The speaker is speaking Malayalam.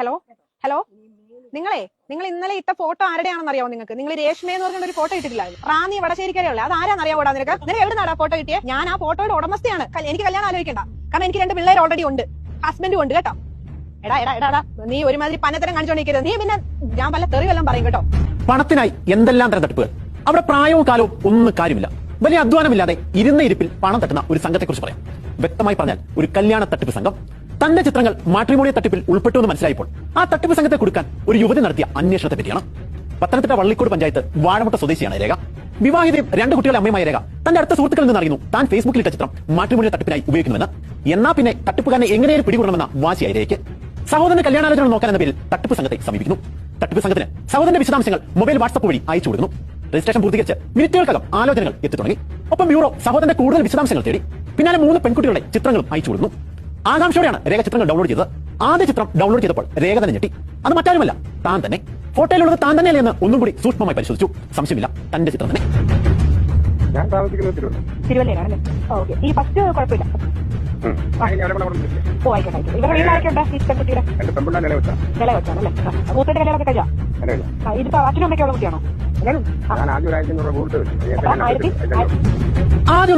ഹലോ ഹലോ നിങ്ങൾ ഇന്നലെ ഇട്ട ഫോട്ടോ ആരുടെയാണെന്ന് അറിയാമോ നിങ്ങൾക്ക്? നിങ്ങൾ രേഷ്മ എന്ന് പറഞ്ഞ ഒരു ഫോട്ടോ ഇട്ടിട്ടില്ലായിരുന്നു. റാന്നി വടശ്ശേരിക്കരയുള്ള അത് ആരാന്നറിയാവോടാ നിനക്ക്? നിനക്ക് എവിടെ നിന്നാണ് ഫോട്ടോ കിട്ടിയേ? ഞാൻ ആ ഫോട്ടോയുടെ ഉടമസ്ഥയാണ്. എനിക്ക് കല്യാണം ആലോചിക്കണ്ട, കാരണം എനിക്ക് 2 പിള്ളേർ ഓൾറെഡി ഉണ്ട്, ഹസ്ബൻഡും ഉണ്ട് കേട്ടോ. എടാ നീ ഒരുമാതിരി പന്നത്തരം കാണിച്ചോണ്ടിരിക്കരുത്. നീ പിന്നെ ഞാൻ വല്ല തെറി വല്ലതും പറയും കേട്ടോ. പണത്തിനായി എന്തെല്ലാം തരം തട്ടിപ്പുകൾ. അവിടെ പ്രായവും കാലവും ഒന്നും കാര്യമില്ല. വലിയ അധ്വാനമില്ലാതെ ഇരുന്ന ഇരിപ്പിൽ പണം തട്ടുന്ന ഒരു സംഘത്തെക്കുറിച്ച് പറയാം. വ്യക്തമായി പറഞ്ഞാൽ ഒരു കല്യാണ തട്ടിപ്പ് സംഘം. തന്റെ ചിത്രങ്ങൾ മാട്രിമോണിയൽ തട്ടിപ്പിൽ ഉൾപ്പെട്ടു എന്ന് മനസ്സിലായപ്പോൾ ആ തട്ടിപ്പ് സംഘത്തെ കൊടുക്കാൻ ഒരു യുവതി നടത്തിയ അന്വേഷണത്തെ പറ്റിയാണ്. പത്തനംതിട്ട വള്ളിക്കോട് പഞ്ചായത്ത് വാഴമുട്ട സ്വദേശിയാണ് രേഖ. വിവാഹിതയും 2 കുട്ടികളുടെ അമ്മയുമായ രേഖ തന്റെ അടുത്ത സുഹൃത്തുക്കളിൽ നിന്ന് അറിയുന്നു താൻ ഫേസ്ബുക്കിൽ ഇട്ട ചിത്രം മാട്രിമോണിയൽ തട്ടിപ്പിനായി ഉപയോഗിക്കുന്നുവെന്ന്. എന്നാ പിന്നെ തട്ടിപ്പുകാരനെ എങ്ങനെയും പിടികൂടണമെന്ന വാശിയായി രേഖയ്ക്ക്. സഹോദരന്റെ കല്യാണാലോചന നോക്കാൻ എന്ന പേരിൽ തട്ടിപ്പ് സംഘത്തെ സമീപിക്കുന്നു. തട്ടിപ്പ് സംഘത്തിന് സഹോദരന്റെ വിശദാംശങ്ങൾ മൊബൈൽ വാട്സ്ആപ്പ് വഴി അയച്ചു കൊടുക്കുന്നു. രജിസ്ട്രേഷൻ പൂർത്തീകരിച്ച് മിനിറ്റുകൾക്കകം ആലോചനകൾ എത്തി തുടങ്ങി. ഒപ്പം ബ്യൂറോ സഹോദരന്റെ കൂടുതൽ വിശദാംശങ്ങൾ തേടി. പിന്നാലെ 3 പെൺകുട്ടികളുടെ ചിത്രങ്ങളും അയച്ചു കൊടുക്കുന്നു. ആകാംക്ഷയോടെയാണ് രേഖ ചിത്രങ്ങൾ ഡൗൺലോഡ് ചെയ്തത്. ആദ്യ ചിത്രം ഡൗൺലോഡ് ചെയ്തപ്പോൾ രേഖ തന്നെ ഞെട്ടി. അത് മറ്റാരുമല്ല, താൻ തന്നെ. ഫോട്ടോയിലുള്ളത് താൻ തന്നെയല്ലേ എന്ന് ഒന്നും കൂടി സൂക്ഷ്മമായി പരിശോധിച്ചു. സംശയമില്ല, തന്റെ ചിത്രം തന്നെ. ഞാൻ താമസിക്കുന്നത് തിരുവല്ലയിലാണല്ലേ? ഓക്കെ. ഈ ഫസ്റ്റ് കുഴപ്പമില്ല. ഓ ആയിക്കോട്ടെ. ഇവരുടെ വീട്ടിലാരൊക്കെയുണ്ട്? ഈ പെൺകുട്ടിയുടെ നില വെച്ചാണല്ലേ? മൂത്തയുടെ കല്യാണമൊക്കെ കഴിഞ്ഞോ? ഇതിപ്പോ അച്ഛനും അമ്മയ്ക്കുള്ള കുട്ടിയാണോ? ഞാൻ ആദ്യം 1,500 രൂപ കൊടുത്തു. ആദ്യം